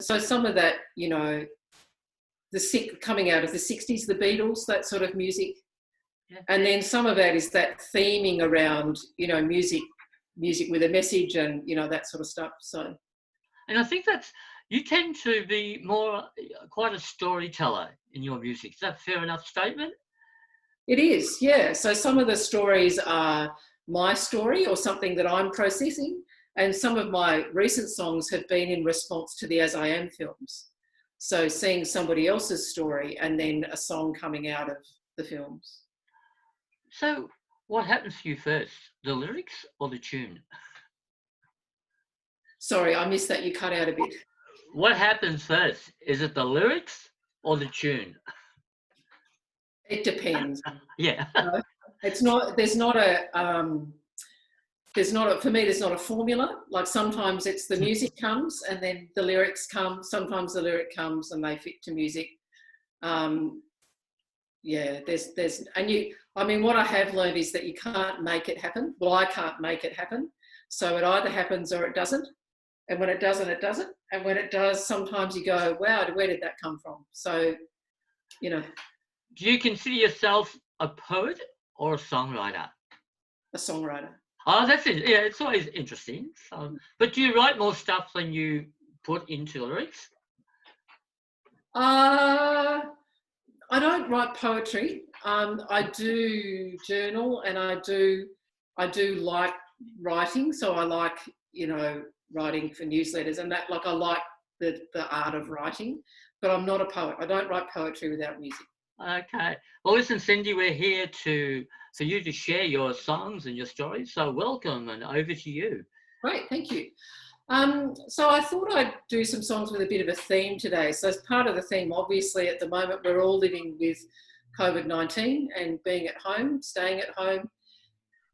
So some of that, you know, coming out of the 60s, the Beatles, that sort of music. Yeah. And then some of that is that theming around, you know, music with a message and, you know, that sort of stuff. So, and I think you tend to be quite a storyteller in your music. Is that a fair enough statement? It is, yeah. So some of the stories are my story or something that I'm processing, and some of my recent songs have been in response to the As I Am films. So seeing somebody else's story and then a song coming out of the films. So what happens to you first, the lyrics or the tune? Sorry, I missed that. You cut out a bit. What happens first? Is it the lyrics or the tune? It depends. Yeah. It's not, for me, there's not a formula. Like sometimes it's the music comes and then the lyrics come. Sometimes the lyric comes and they fit to music. Yeah, I mean, what I have learned is that you can't make it happen. Well, I can't make it happen. So it either happens or it doesn't. And when it doesn't, it doesn't. And when it does, sometimes you go, wow, where did that come from? So, you know. Do you consider yourself a poet or a songwriter? A songwriter. Oh, that's it. Yeah, it's always interesting. But do you write more stuff than you put into lyrics? I don't write poetry. I do journal, and I do like writing. So I like, you know, writing for newsletters and that. Like I like the art of writing, but I'm not a poet. I don't write poetry without music. Okay. Well, listen, Cindy, we're here for you to share your songs and your stories. So welcome, and over to you. Great, thank you. So I thought I'd do some songs with a bit of a theme today. So as part of the theme, obviously at the moment we're all living with COVID-19 and being at home, staying at home,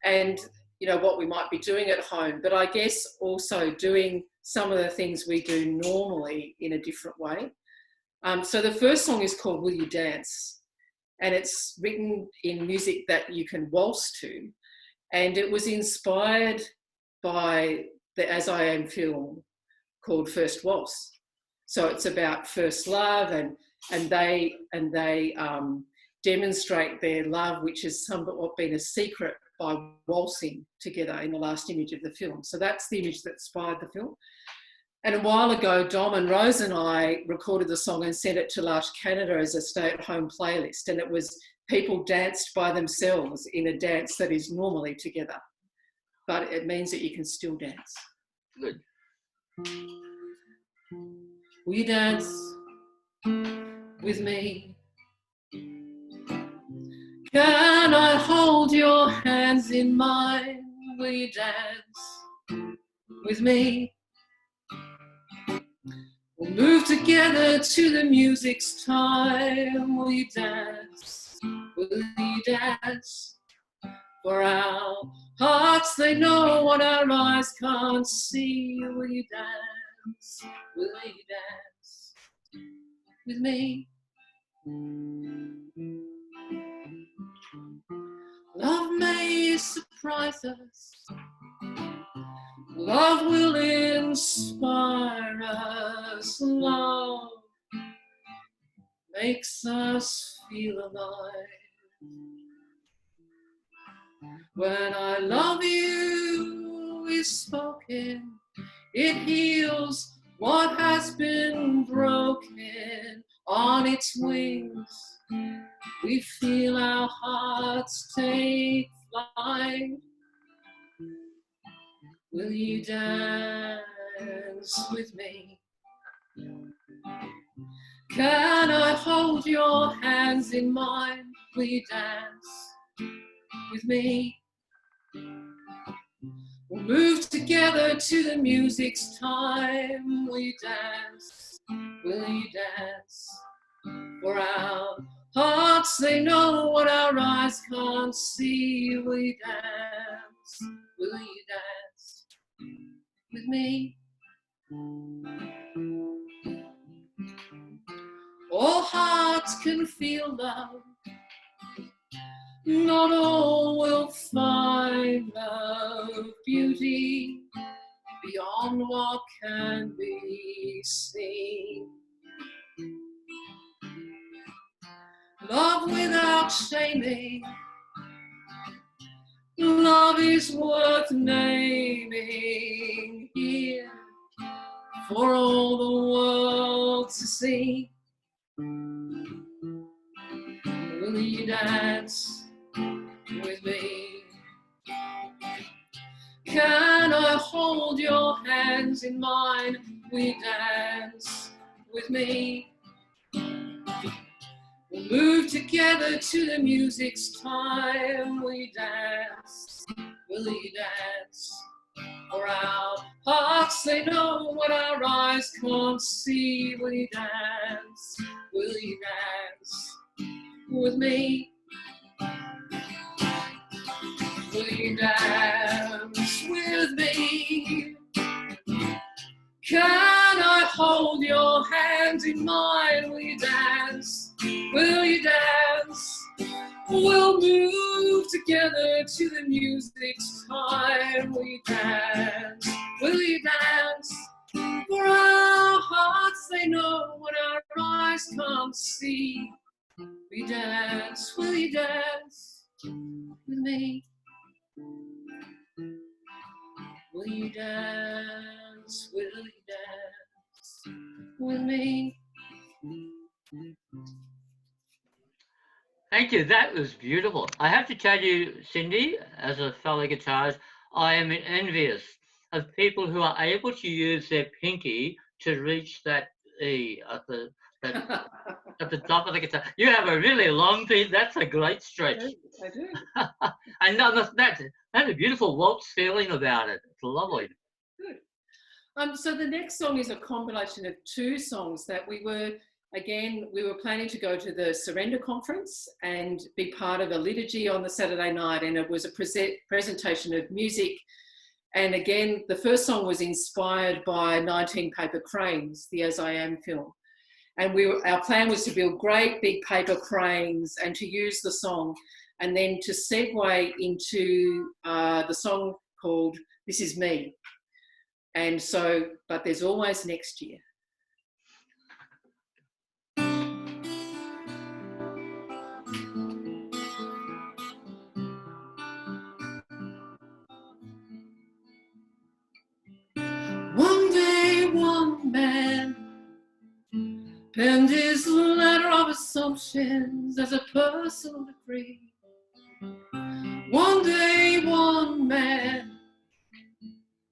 and you know what we might be doing at home, but I guess also doing some of the things we do normally in a different way. So the first song is called Will You Dance? And it's written in music that you can waltz to. And it was inspired by the As I Am film called First Waltz. So it's about first love, and they demonstrate their love, which has somewhat been a secret, by waltzing together in the last image of the film. So that's the image that inspired the film. And a while ago, Dom and Rose and I recorded the song and sent it to Large Canada as a stay-at-home playlist. And it was people danced by themselves in a dance that is normally together. But it means that you can still dance. Good. Will you dance with me? Can I hold your hands in mine? Will you dance with me? We'll move together to the music's time. Will you dance? Will you dance? For our hearts, they know what our eyes can't see. Will you dance? Will you dance with me? Love may surprise us. Love will inspire us. Love makes us feel alive. When I love you is spoken, it heals what has been broken. On its wings, we feel our hearts take flight. Will you dance with me? Can I hold your hands in mine? Will you dance with me? We'll move together to the music's time. Will you dance? Will you dance? For our hearts, they know what our eyes can't see. Will you dance? Will you dance with me? All hearts can feel love. Not all will find love. Beauty beyond what can be seen. Love without shaming, love is worth naming here for all the world to see. Will you dance with me? Can I hold your hands in mine? Will you dance with me? We'll move together to the music's time. Will you dance? Will you dance? For our hearts, they know what our eyes can't see. Will you dance? Will you dance with me? Will you dance with me? Can I hold your hands in mine? Will you dance? Will you dance? We'll move together to the music's time. Will you dance? Will you dance? For our hearts, they know what our eyes can't see. We dance, will you dance with me? Will you dance? Will you dance with me? Thank you. That was beautiful. I have to tell you, Cindy, as a fellow guitarist, I am envious of people who are able to use their pinky to reach that E at the top of the guitar. You have a really long pinky. That's a great stretch. I do. And that's a beautiful waltz feeling about it. It's lovely. Good. So the next song is a compilation of two songs that we were planning to go to the Surrender Conference and be part of a liturgy on the Saturday night, and it was a presentation of music. And again, the first song was inspired by 19 Paper Cranes, the As I Am film. And our plan was to build great big paper cranes and to use the song, and then to segue into the song called This Is Me. And so, but there's always next year. One day, one man penned his letter of assumptions as a personal decree. One day, one man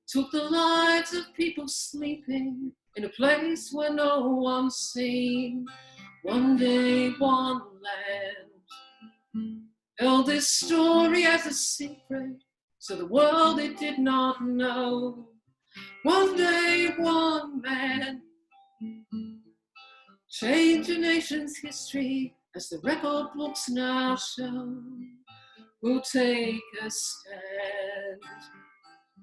took the lives of people sleeping in a place where no one's seen. One day, one land held this story as a secret, so the world it did not know. One day, one man changed a nation's history, as the record books now show. Who'll take a stand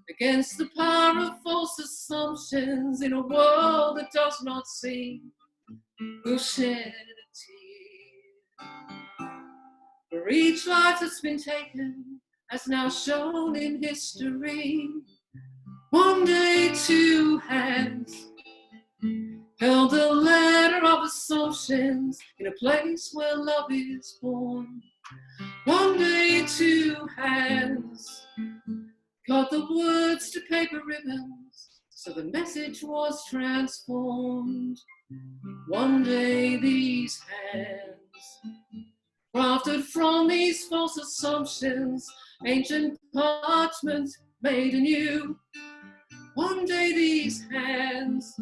against the power of false assumptions in a world that does not see? Who'll shed a tear for each life that's been taken, as now shown in history? One day, two hands held a letter of assumptions in a place where love is born. One day, two hands cut the words to paper ribbons, so the message was transformed. One day, these hands crafted from these false assumptions ancient parchment made anew. One day, these hands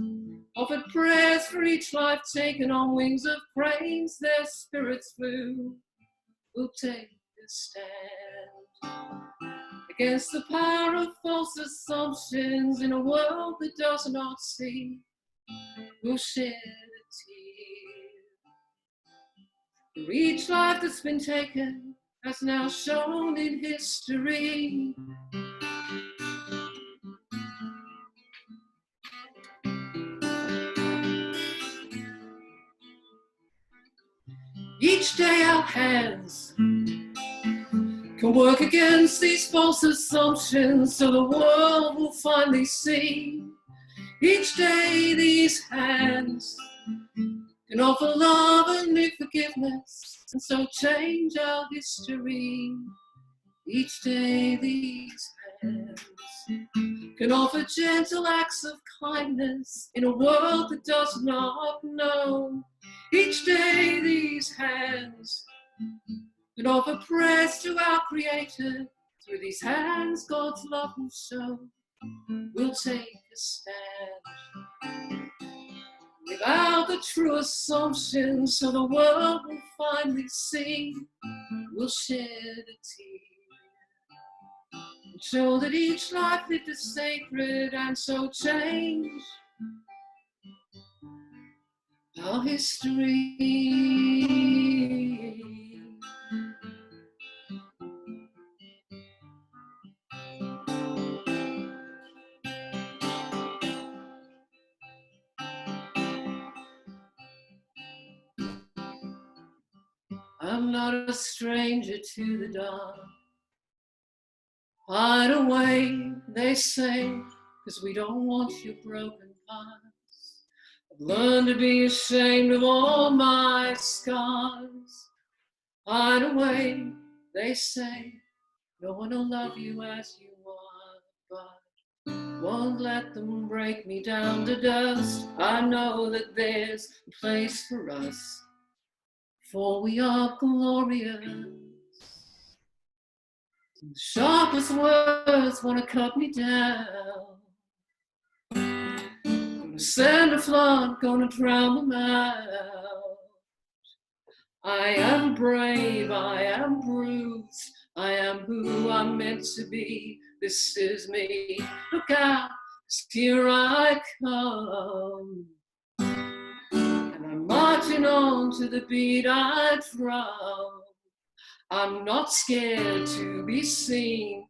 offered prayers for each life taken on wings of cranes, their spirits flew. We'll take a stand against the power of false assumptions in a world that does not see. We'll shed a tear for each life that's been taken, as now shown in history. Each day our hands can work against these false assumptions so the world will finally see. Each day these hands can offer love and new forgiveness, and so change our history. Each day these hands can offer gentle acts of kindness in a world that does not know. Each day these hands can offer prayers to our Creator. Through these hands God's love will show. We'll take a stand without the true assumption, so the world will finally see. We'll shed a tear and show that each life lived is sacred, and so change our history. I'm not a stranger to the dark. Hide away, they say, 'cause we don't want your broken parts. I've learned to be ashamed of all my scars. Hide away, they say, no one will love you as you are, but won't let them break me down to dust. I know that there's a place for us, for we are glorious. The sharpest words want to cut me down. Gonna send a flood, gonna drown them out. I am brave, I am bruised, I am who I'm meant to be. This is me. Look out, 'cause here I come. And I'm marching on to the beat I drum. I'm not scared to be seen.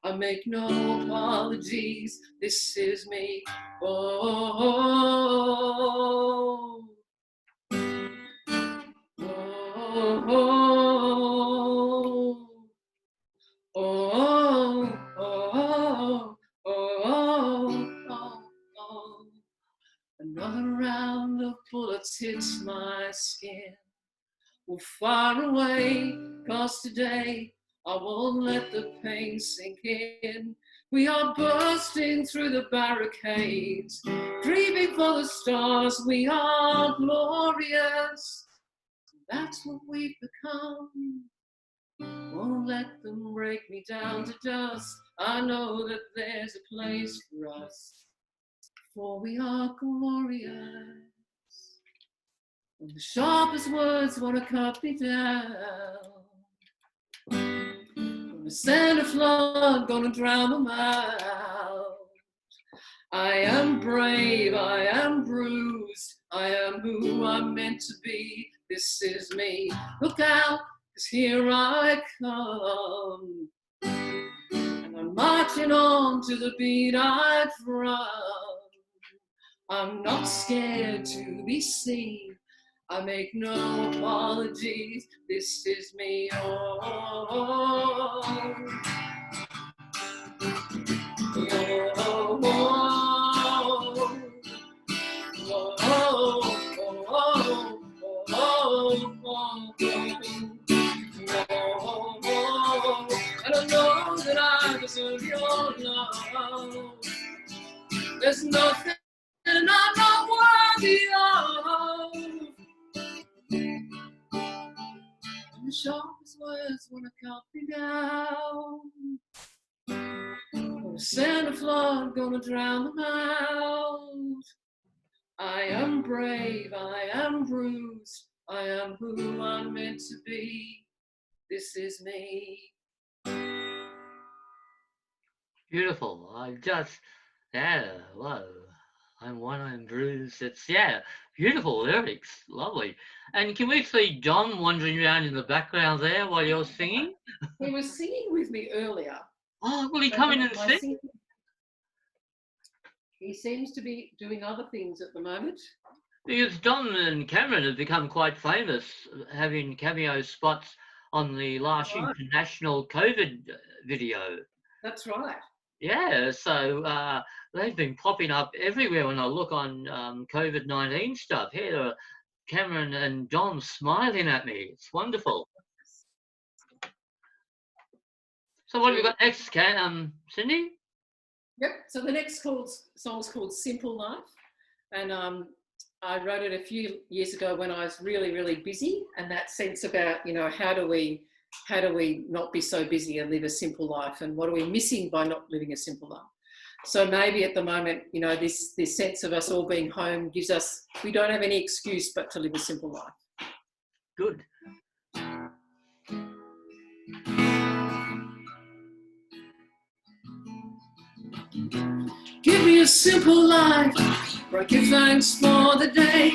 I make no apologies. This is me. Oh, oh, oh, oh, oh, oh, oh, oh. Another round of bullets hits my skin. Well, far away, 'cause today I won't let the pain sink in. We are bursting through the barricades, dreaming for the stars. We are glorious. That's what we've become. Won't let them break me down to dust. I know that there's a place for us, for we are glorious. And the sharpest words want to cut me down. Gonna send a flood, gonna drown them out. I am brave, I am bruised, I am who I'm meant to be. This is me. Look out, 'cause here I come. And I'm marching on to the beat I drum. I'm not scared to be seen. I make no apologies. This is me. Oh, oh, oh, oh, and I know that I deserve your love. There's nothing I'm not worthy of. And the sharpest words wanna cut me down. Gonna send a flood, gonna drown them out. I am brave, I am bruised, I am who I'm meant to be. This is me. Beautiful. Yeah, whoa. I'm one, I'm bruised. It's, yeah, beautiful lyrics. Lovely. And can we see John wandering around in the background there while you're singing? He was singing with me earlier. Oh, will he come in and sing? He seems to be doing other things at the moment. Because John and Cameron have become quite famous, having cameo spots on the last Right. international COVID video. That's right. Yeah, so they've been popping up everywhere when I look on COVID-19 stuff. Here, Cameron and Dom smiling at me. It's wonderful. So what have we got next, Cindy? Yep. So the next song's called "Simple Life," and I wrote it a few years ago when I was really, really busy, and that sense about, you know, how do we not be so busy and live a simple life, and what are we missing by not living a simple life? So maybe at the moment, you know, this sense of us all being home gives us, we don't have any excuse but to live a simple life. Good. Give me a simple life where I give thanks for the day.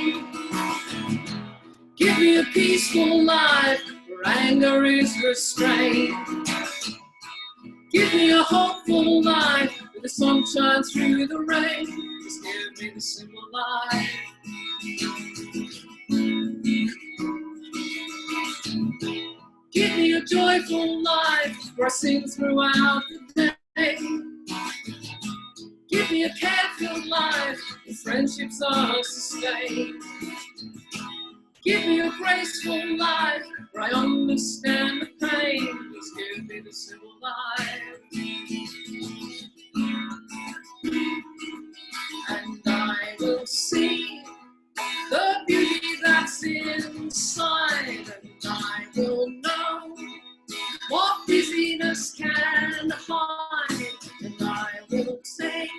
Give me a peaceful life where anger is restrained. Give me a hopeful life where the sun shines through the rain. Just give me the simple life. Give me a joyful life where I sing throughout the day. Give me a care-filled life where friendships are sustained. Give me a graceful life where I understand the pain. Just give me the simple life. And I will see the beauty that's inside. And I will know what busyness can hide. And I will take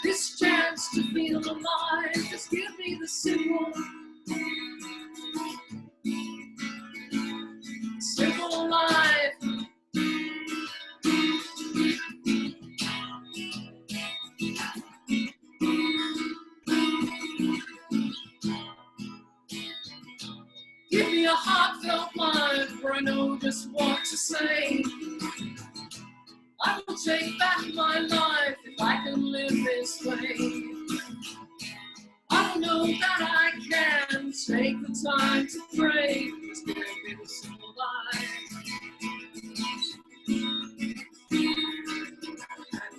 this chance to feel alive. Just give me the simple life. Give me a heartfelt life where I know just what to say. I will take back my life if I can live this way. I will know that I can take the time to pray. Just give me the simple life.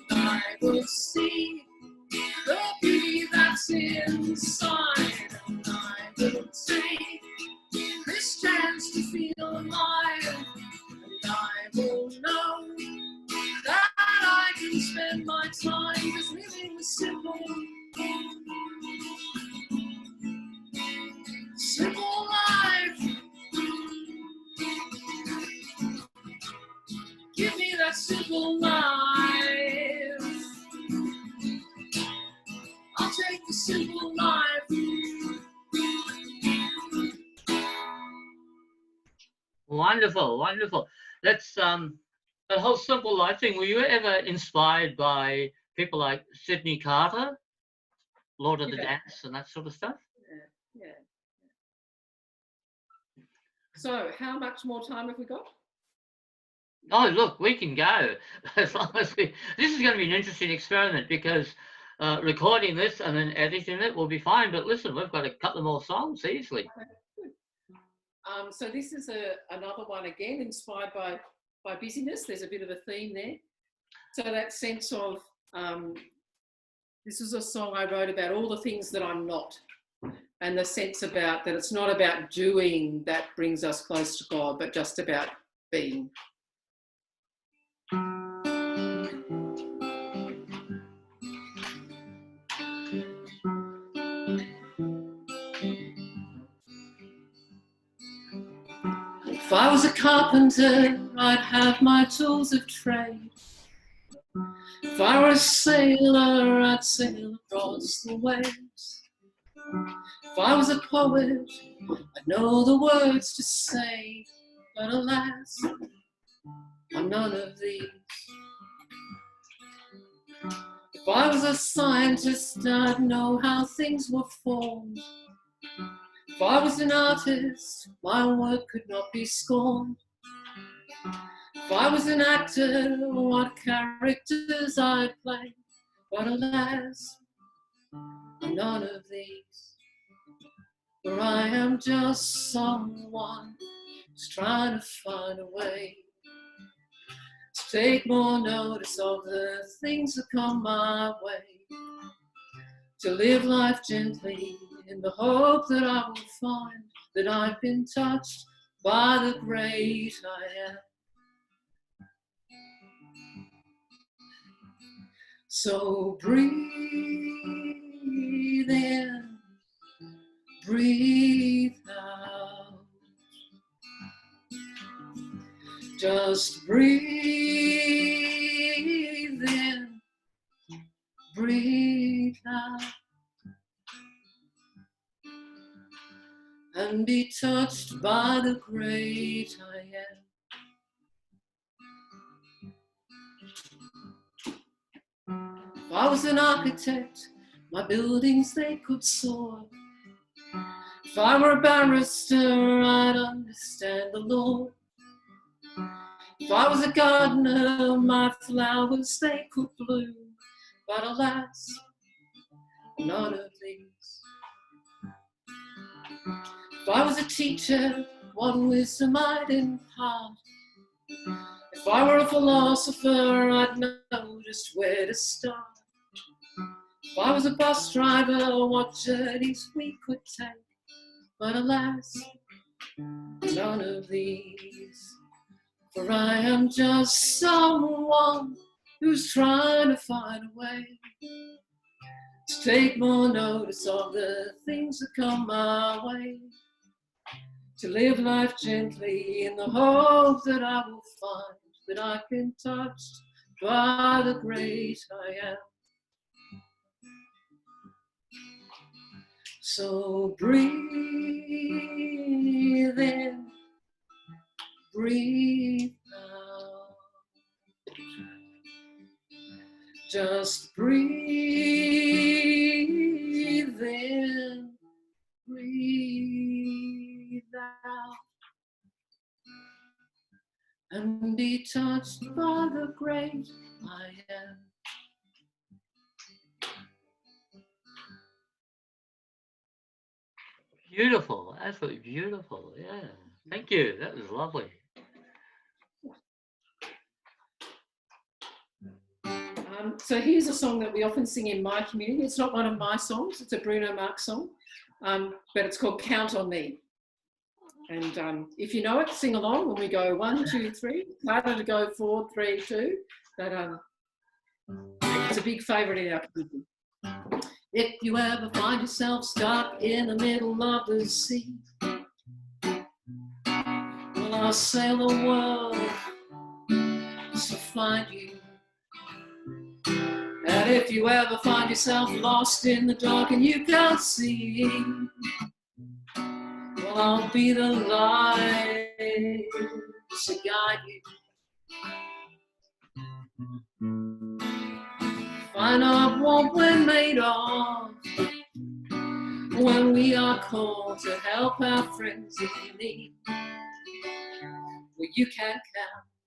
And I will see the beauty that's inside. And I will take this chance to feel alive. And I will know that I can spend my time just living the simple life. Give me that simple life. I'll take the simple life. Wonderful, wonderful. That's that whole simple life thing. Were you ever inspired by people like Sydney Carter, Lord of the Dance, and that sort of stuff? Yeah. So, how much more time have we got? Oh, look, we can go as long as we. This is going to be an interesting experiment because recording this and then editing it will be fine. But listen, we've got a couple more songs easily. Okay, good. So this is another one again, inspired by busyness. There's a bit of a theme there. So that sense of, this is a song I wrote about all the things that I'm not, and the sense about that it's not about doing that brings us close to God, but just about being. If I was a carpenter, I'd have my tools of trade. If I were a sailor, I'd sail across the waves. If I was a poet, I'd know the words to say. But alas, I'm none of these. If I was a scientist, I'd know how things were formed. If I was an artist, my work could not be scorned. If I was an actor, what characters I'd play. But alas, I'm none of these. For I am just someone who's trying to find a way to take more notice of the things that come my way, to live life gently in the hope that I will find that I've been touched by the great I am. So breathe in, breathe out. Just breathe in, breathe out. And be touched by the great I am. If I was an architect, my buildings they could soar. If I were a barrister, I'd understand the law. If I was a gardener, my flowers they could bloom. But alas, none of these. If I was a teacher, what wisdom I'd impart. If I were a philosopher, I'd know just where to start. If I was a bus driver, what journeys we could take. But alas, none of these. For I am just someone who's trying to find a way to take more notice of the things that come my way, to live life gently in the hope that I will find that I've been touched by the great I am. So breathe in, breathe out. Just breathe in, breathe out. And be touched by the great I am. Beautiful, absolutely beautiful. Yeah, thank you. That was lovely. So here's a song that we often sing in my community. It's not one of my songs, it's a Bruno Mars song, but it's called Count on Me. And if you know it, sing along when we go 1, 2, 3. Harder to go 4, 3, 2. But it's a big favourite in our community. If you ever find yourself stuck in the middle of the sea, well, I'll sail the world to find you. And if you ever find yourself lost in the dark and you can't see, well, I'll be the light to guide you. Find out what we're made of when we are called to help our friends in need. Well, you can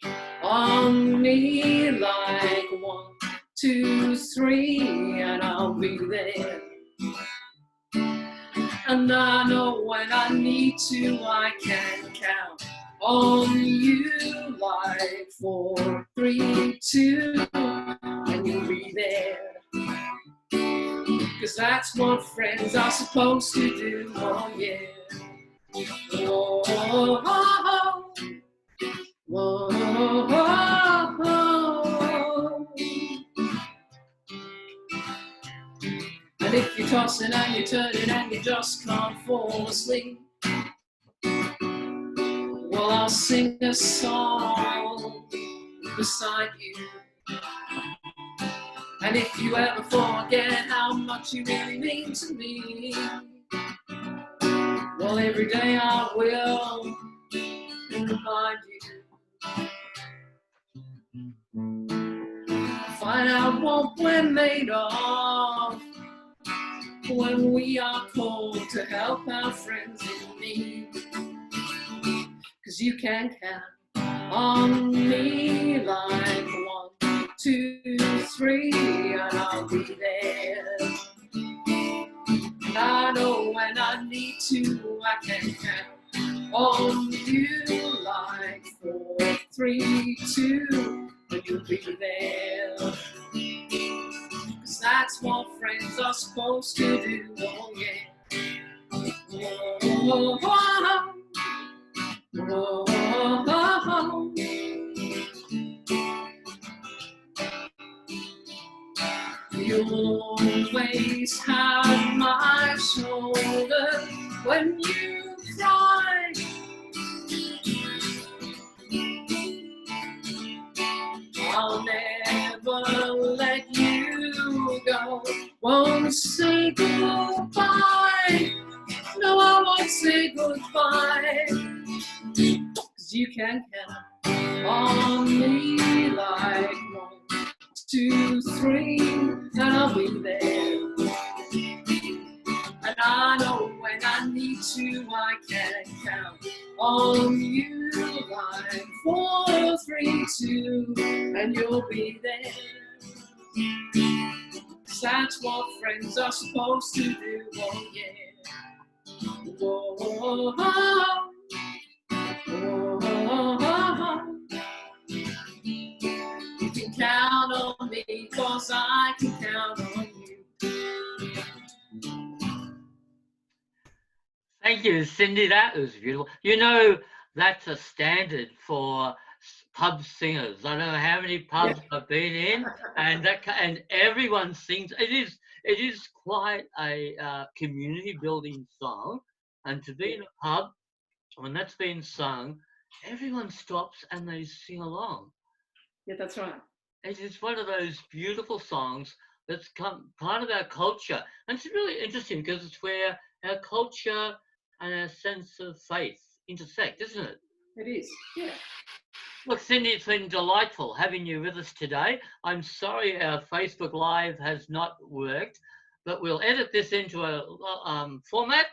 count on me like 1, 2, 3, and I'll be there. And I know when I need to, I can count on you like 4, 3, 2, and you'll be there. 'Cause that's what friends are supposed to do, oh yeah. Whoa, oh, oh, whoa, oh, oh. And if you're tossing and you're turning and you just can't fall asleep, well, I'll sing a song beside you. And if you ever forget how much you really mean to me, well, every day I will remind you. Find out what we're made of when we are called to help our friends in need. 'Cause you can count on me like 1, 2, 3, and I'll be there. And I know when I need to, I can count on you 3, 2, and you'll be there. 'Cause that's what friends are supposed to do, oh yeah. Oh, oh, oh, oh, oh. You'll always have my shoulder when you cry. I'll never let you go. Won't say goodbye. No, I won't say goodbye. 'Cause you can count on me like 1, 2, 3, and I'll be there. And I know when I need to, I can count on you like 4, 3, 2, and you'll be there. 'Cause that's what friends are supposed to do, oh yeah. Oh, oh, oh, oh, oh. You can count on me, 'cause I can count on you. Thank you, Cindy. That was beautiful. You know, that's a standard for pub singers. I don't know how many pubs I've been in, and everyone sings. It is quite a community building song, and to be in a pub when that's being sung, everyone stops and they sing along. Yeah, that's right. It is one of those beautiful songs that's part of our culture, and it's really interesting because it's where our culture and our sense of faith intersect, isn't it? It is, yeah. Look, Cindy, it's been delightful having you with us today. I'm sorry our Facebook Live has not worked, but we'll edit this into a format.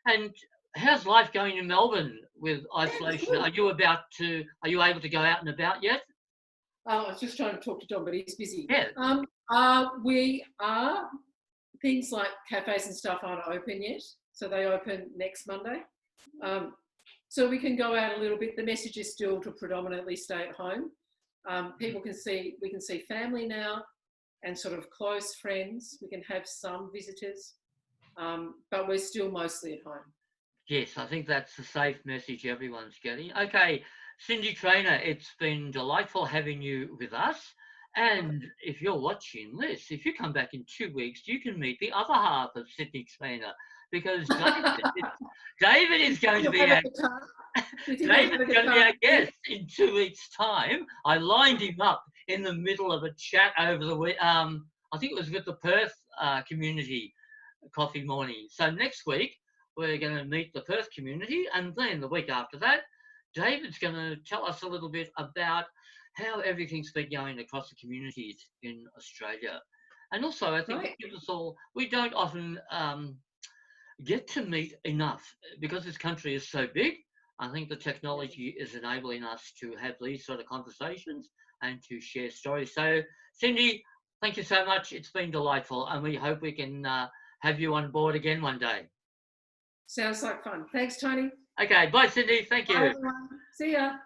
And how's life going in Melbourne with isolation? Are you able to go out and about yet? I was just trying to talk to John, but he's busy. Yeah. We are. Things like cafes and stuff aren't open yet, so they open next Monday. So we can go out a little bit. The message is still to predominantly stay at home. We can see family now and sort of close friends. We can have some visitors, but we're still mostly at home. Yes, I think that's the safe message everyone's getting. Okay, Cindy Treanor, it's been delightful having you with us. And if you're watching this, if you come back in 2 weeks, you can meet the other half of Cindy Treanor, because David is going to be our guest in 2 weeks' time. I lined him up in the middle of a chat over the week. I think it was with the Perth community coffee morning. So next week, we're going to meet the Perth community, and then the week after that, David's going to tell us a little bit about how everything's been going across the communities in Australia. And also, I think it gives us all, we don't often get to meet enough because this country is so big. I think the technology is enabling us to have these sort of conversations and to share stories. So, Cindy, thank you so much. It's been delightful, and we hope we can have you on board again one day. Sounds like fun. Thanks, Tony. Okay, bye, Cindy. Thank you. Bye, everyone. See ya.